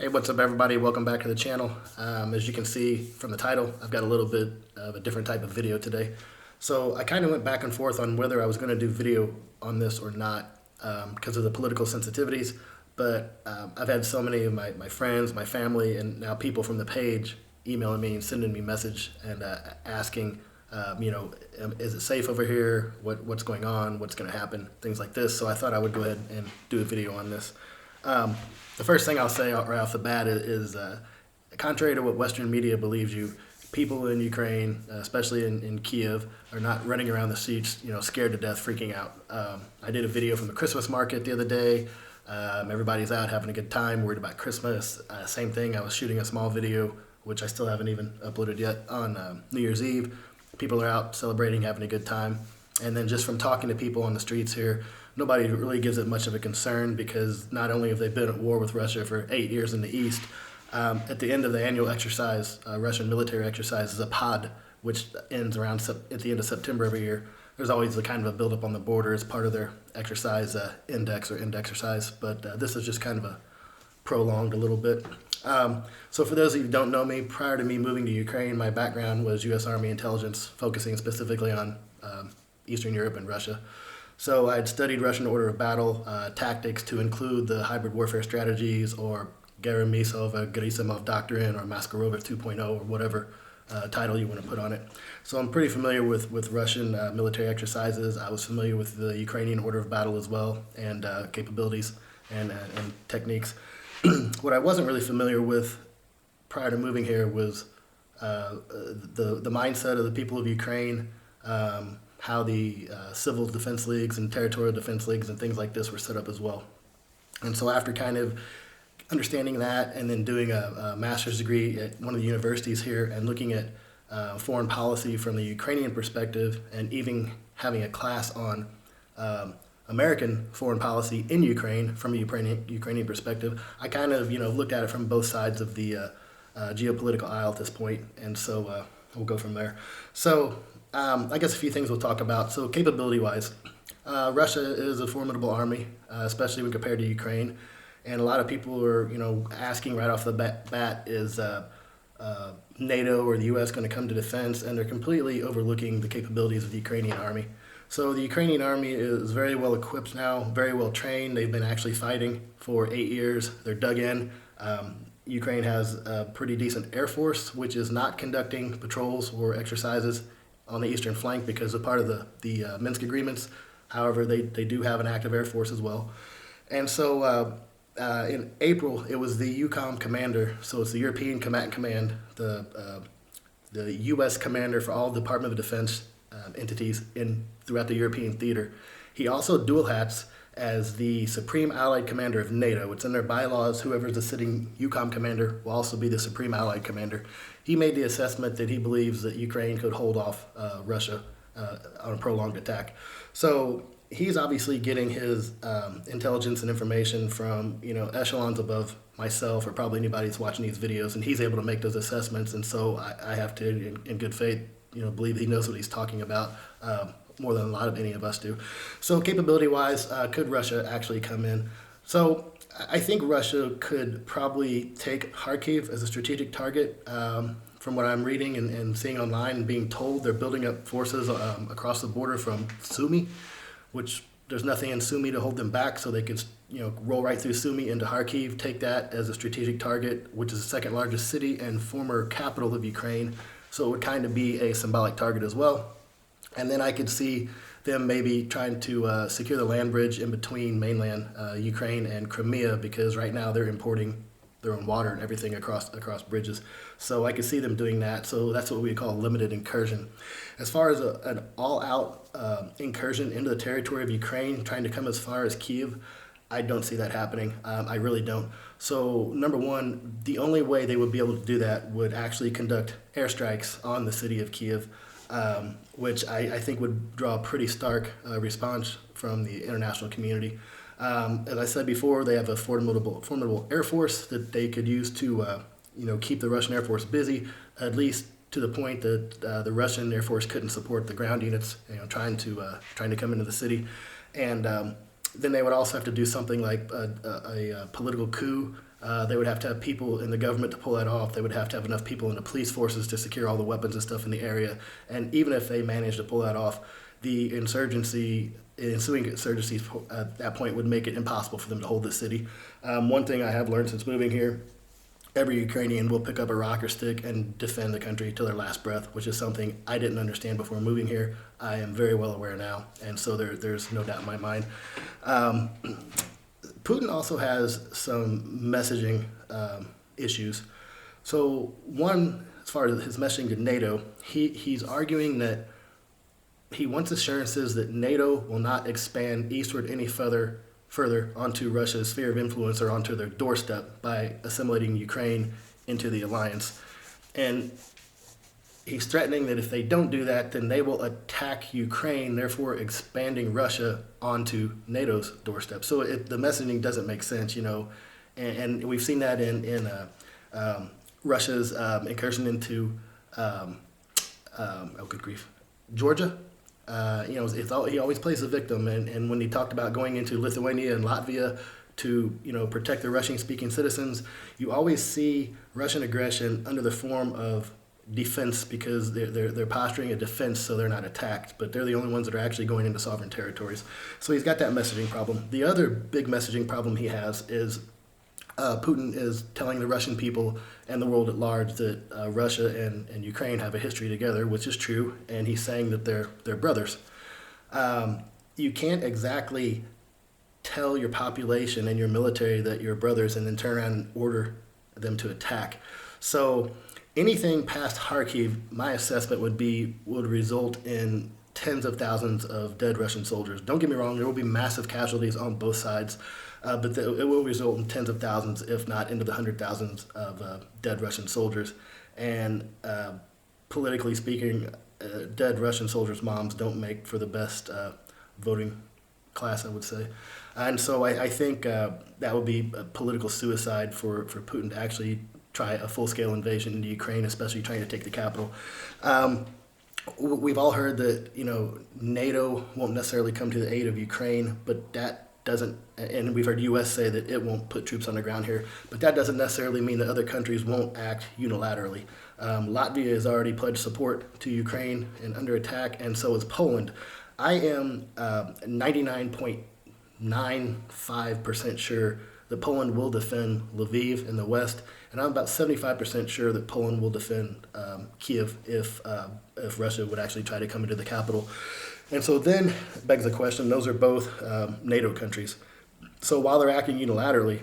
Hey, what's up everybody? Welcome back to the channel. As you can see from the title, I've got a little bit of a different type of video today. So I kind of went back and forth on whether I was going to do video on this or not because of the political sensitivities. But I've had so many of my friends, my family, and now people from the page emailing me and sending me message and asking, is it safe over here? What's going on? What's going to happen? Things like this. So I thought I would go ahead and do a video on this. The first thing I'll say right off the bat is contrary to what Western media believes you, people in Ukraine, especially in Kyiv, are not running around the streets, scared to death, freaking out. I did a video from the Christmas market the other day. Everybody's out having a good time, worried about Christmas. Same thing, I was shooting a small video, which I still haven't even uploaded yet, on New Year's Eve. People are out celebrating, having a good time. And then just from talking to people on the streets here, nobody really gives it much of a concern because not only have they been at war with Russia for 8 years in the east, at the end of the annual exercise, Russian military exercise is a pod, which ends around at the end of September every year. There's always a kind of a buildup on the border as part of their exercise index or end exercise, but this is just kind of a prolonged a little bit. So for those of you who don't know me, prior to me moving to Ukraine, my background was U.S. Army intelligence, focusing specifically on Eastern Europe and Russia. So I had studied Russian order of battle tactics to include the hybrid warfare strategies or Gerasimov, Gerasimov Doctrine or Maskarova 2.0 or whatever title you want to put on it. So I'm pretty familiar with Russian military exercises. I was familiar with the Ukrainian order of battle as well and capabilities and techniques. What I wasn't really familiar with prior to moving here was the mindset of the people of Ukraine, how the civil defense leagues and territorial defense leagues and things like this were set up as well. And so after kind of understanding that and then doing a master's degree at one of the universities here and looking at foreign policy from the Ukrainian perspective and even having a class on American foreign policy in Ukraine from a Ukrainian perspective, I kind of looked at it from both sides of the geopolitical aisle at this point, and so we'll go from there. So I guess a few things we'll talk about. So capability-wise, Russia is a formidable army, especially when compared to Ukraine. And a lot of people are, asking right off the bat, is NATO or the U.S. going to come to defense? And they're completely overlooking the capabilities of the Ukrainian army. So the Ukrainian army is very well equipped now, very well trained. They've been actually fighting for 8 years. They're dug in. Ukraine has a pretty decent air force, which is not conducting patrols or exercises on the eastern flank because of part of the Minsk agreements. However, they do have an active air force as well. And so in April, it was the EUCOM commander, so it's the European Combatant Command, the U.S. commander for all Department of Defense entities throughout the European theater. He also dual hats as the Supreme Allied Commander of NATO. It's in their bylaws, whoever's the sitting EUCOM commander will also be the Supreme Allied Commander. He made the assessment that he believes that Ukraine could hold off Russia on a prolonged attack. So he's obviously getting his intelligence and information from echelons above myself or probably anybody that's watching these videos, and he's able to make those assessments. And so I have to, in good faith, believe he knows what he's talking about more than a lot of any of us do. So capability-wise, could Russia actually come in? So I think Russia could probably take Kharkiv as a strategic target. From what I'm reading and seeing online and being told, they're building up forces across the border from Sumy, which there's nothing in Sumy to hold them back, so they could roll right through Sumy into Kharkiv, take that as a strategic target, which is the second largest city and former capital of Ukraine. So it would kind of be a symbolic target as well. And then I could see them maybe trying to secure the land bridge in between mainland Ukraine and Crimea, because right now they're importing their own water and everything across bridges. So I could see them doing that. So that's what we call a limited incursion. As far as an all-out incursion into the territory of Ukraine, trying to come as far as Kyiv, I don't see that happening. I really don't. So number one, the only way they would be able to do that would actually conduct airstrikes on the city of Kyiv, which I think would draw a pretty stark response from the international community. As I said before, they have a formidable air force that they could use to keep the Russian Air Force busy, at least to the point that the Russian Air Force couldn't support the ground units trying to come into the city. And then they would also have to do something like a political coup They would have to have people in the government to pull that off. They would have to have enough people in the police forces to secure all the weapons and stuff in the area. And even if they managed to pull that off, the ensuing insurgencies at that point would make it impossible for them to hold the city. One thing I have learned since moving here, every Ukrainian will pick up a rock or stick and defend the country to their last breath, which is something I didn't understand before moving here. I am very well aware now, and so there's no doubt in my mind. Putin also has some messaging issues. So one, as far as his messaging to NATO, he's arguing that he wants assurances that NATO will not expand eastward any further onto Russia's sphere of influence or onto their doorstep by assimilating Ukraine into the alliance. And he's threatening that if they don't do that, then they will attack Ukraine, therefore expanding Russia onto NATO's doorstep. So the messaging doesn't make sense, and we've seen that in Russia's incursion into, good grief, Georgia. He always plays the victim, and when he talked about going into Lithuania and Latvia to protect the Russian-speaking citizens, you always see Russian aggression under the form of defense because they're posturing a defense so they're not attacked, but they're the only ones that are actually going into sovereign territories. So he's got that messaging problem. The other big messaging problem he has is Putin is telling the Russian people and the world at large that Russia and Ukraine have a history together, which is true, and he's saying that they're brothers. You can't exactly tell your population and your military that you're brothers and then turn around and order them to attack. So anything past Kyiv, my assessment would result in tens of thousands of dead Russian soldiers. Don't get me wrong, there will be massive casualties on both sides. But it will result in tens of thousands, if not into the 100,000s of dead Russian soldiers. And politically speaking, dead Russian soldiers' moms don't make for the best voting class, I would say. And so I think that would be a political suicide for Putin to actually try a full-scale invasion into Ukraine, especially trying to take the capital. We've all heard that NATO won't necessarily come to the aid of Ukraine, but that doesn't, and we've heard U.S. say that it won't put troops on the ground here, but that doesn't necessarily mean that other countries won't act unilaterally. Latvia has already pledged support to Ukraine and under attack, and so is Poland. I am 99.95% sure that Poland will defend Lviv in the west, and I'm about 75% sure that Poland will defend Kyiv if Russia would actually try to come into the capital. And so then begs the question, those are both NATO countries. So while they're acting unilaterally,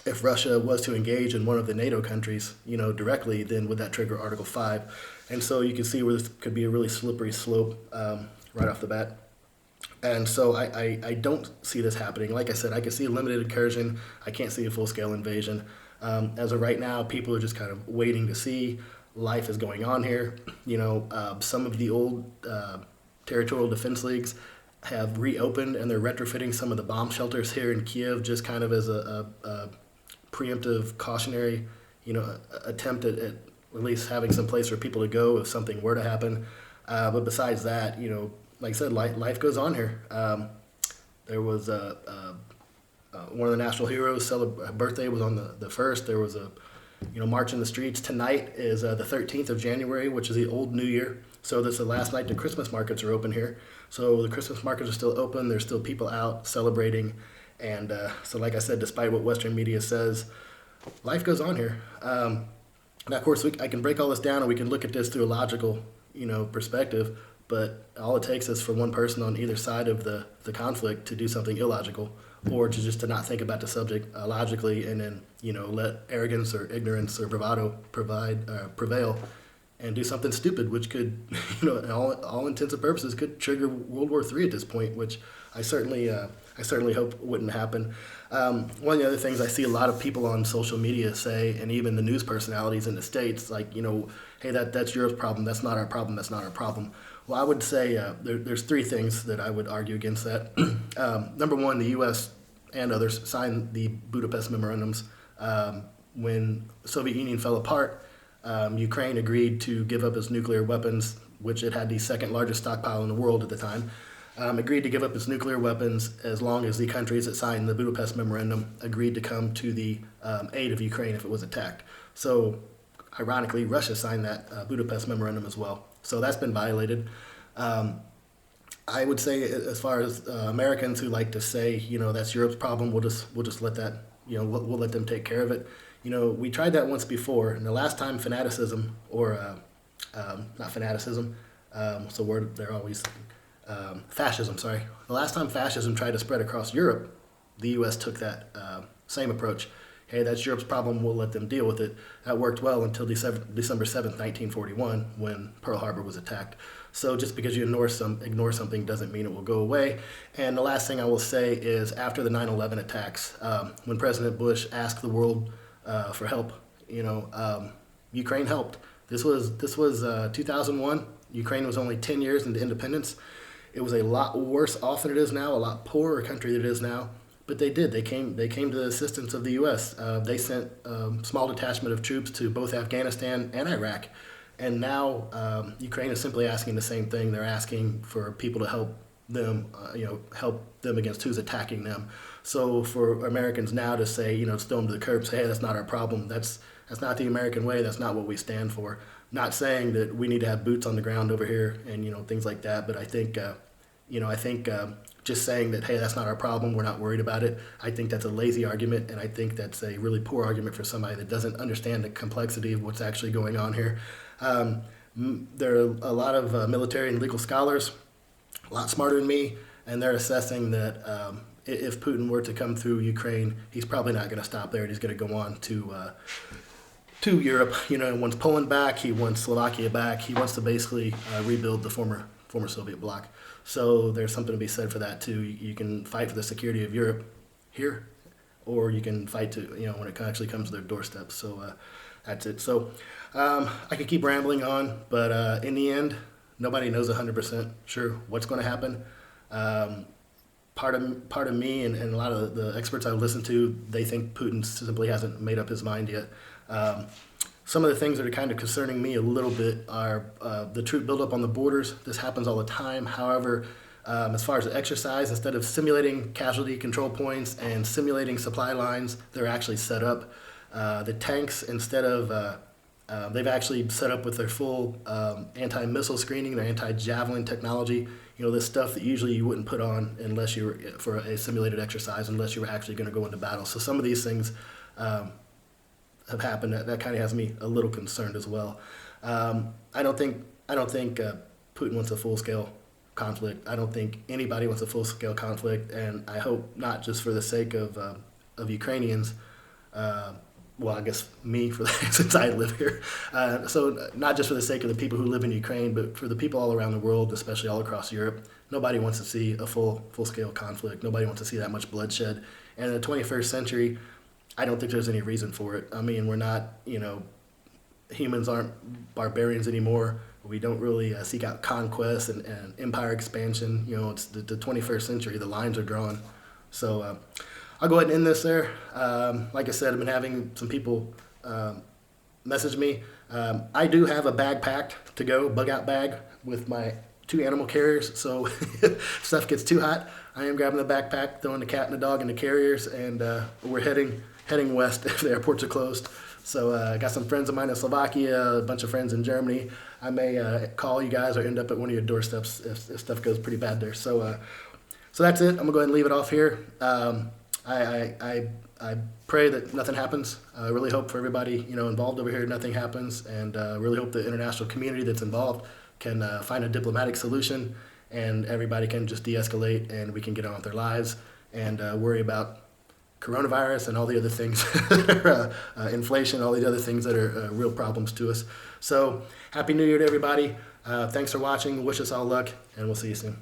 if Russia was to engage in one of the NATO countries, directly, then would that trigger Article 5? And so you can see where this could be a really slippery slope right off the bat. And so I don't see this happening. Like I said, I can see a limited incursion. I can't see a full-scale invasion. As of right now, people are just kind of waiting to see. Life is going on here. Some of the old territorial defense leagues have reopened, and they're retrofitting some of the bomb shelters here in Kyiv just kind of as a preemptive, cautionary, attempt at least having some place for people to go if something were to happen. But besides that, like I said, life goes on here. There was one of the national heroes' birthday was on the 1st. There was a march in the streets. Tonight is the 13th of January, which is the old New Year. So this is the last night the Christmas markets are open here. So the Christmas markets are still open. There's still people out celebrating. And so like I said, despite what Western media says, life goes on here. Now, of course, I can break all this down and we can look at this through a logical, perspective. But all it takes is for one person on either side of the conflict to do something illogical or to not think about the subject logically and then, let arrogance or ignorance or bravado prevail and do something stupid, which could, in all intents and purposes, could trigger World War III at this point, which I certainly hope wouldn't happen. One of the other things I see a lot of people on social media say, and even the news personalities in the States, like, hey, that's your problem, that's not our problem, that's not our problem. Well, I would say there's three things that I would argue against that. Number one, the U.S. and others signed the Budapest memorandums. When the Soviet Union fell apart, Ukraine agreed to give up its nuclear weapons, which it had the second largest stockpile in the world at the time. agreed to give up its nuclear weapons as long as the countries that signed the Budapest Memorandum agreed to come to the aid of Ukraine if it was attacked. So, ironically, Russia signed that Budapest Memorandum as well. So that's been violated. I would say, as far as Americans who like to say, that's Europe's problem, we'll just let that, we'll let them take care of it. We tried that once before, and the last time fanaticism, or not fanaticism, what's the word they're always, fascism, sorry. The last time fascism tried to spread across Europe, the U.S. took that same approach. Hey, that's Europe's problem, we'll let them deal with it. That worked well until December 7th, 1941, when Pearl Harbor was attacked. So just because you ignore something doesn't mean it will go away. And the last thing I will say is, after the 9/11 attacks, when President Bush asked the world for help, Ukraine helped. This was 2001. Ukraine was only 10 years into independence. It was a lot worse off than it is now, a lot poorer country than it is now. But they did. They came to the assistance of the U.S. They sent a small detachment of troops to both Afghanistan and Iraq. And now Ukraine is simply asking the same thing. They're asking for people to help them, help them against who's attacking them. So for Americans now to say, throw them to the curb, say, hey, that's not our problem. That's not the American way. That's not what we stand for. Not saying that we need to have boots on the ground over here and, things like that. But I think, just saying that, hey, that's not our problem, we're not worried about it, I think that's a lazy argument, and I think that's a really poor argument for somebody that doesn't understand the complexity of what's actually going on here. There are a lot of military and legal scholars, a lot smarter than me, and they're assessing that if Putin were to come through Ukraine, he's probably not going to stop there, and he's going to go on to Europe. He wants Poland back, he wants Slovakia back, he wants to basically rebuild the former Soviet bloc. So there's something to be said for that too. You can fight for the security of Europe here, or you can fight to, when it actually comes to their doorstep. So that's it. So I could keep rambling on, but in the end, nobody knows 100% sure what's going to happen. Part of me and a lot of the experts I've listened to, they think Putin simply hasn't made up his mind yet. Some of the things that are kind of concerning me a little bit are the troop buildup on the borders. This happens all the time. However, as far as the exercise, instead of simulating casualty control points and simulating supply lines, they're actually set up. The tanks, instead of, they've actually set up with their full anti-missile screening, their anti-javelin technology, this stuff that usually you wouldn't put on unless you were for a simulated exercise, unless you were actually going to go into battle. So some of these things have happened. That kind of has me a little concerned as well. I don't think Putin wants a full-scale conflict. I don't think anybody wants a full-scale conflict, and I hope not just for the sake of Ukrainians. Well, I guess me, since I live here. So not just for the sake of the people who live in Ukraine, but for the people all around the world, especially all across Europe. Nobody wants to see a full-scale conflict. Nobody wants to see that much bloodshed. And in the 21st century, I don't think there's any reason for it. I mean, we're not, humans aren't barbarians anymore. We don't really seek out conquest and empire expansion. It's the 21st century. The lines are drawn. So I'll go ahead and end this there. Like I said, I've been having some people message me. I do have a bag packed to go, bug out bag with my 2 animal carriers. So if stuff gets too hot, I am grabbing the backpack, throwing the cat and the dog in the carriers, and we're heading west if the airports are closed. So I got some friends of mine in Slovakia, a bunch of friends in Germany. I may call you guys or end up at one of your doorsteps if stuff goes pretty bad there. So that's it. I'm gonna go ahead and leave it off here. I pray that nothing happens. I really hope for everybody involved over here nothing happens, and really hope the international community that's involved can find a diplomatic solution, and everybody can just de-escalate, and we can get on with their lives and worry about coronavirus and all the other things, inflation, all the other things that are real problems to us. So, Happy New Year to everybody. Thanks for watching. Wish us all luck, and we'll see you soon.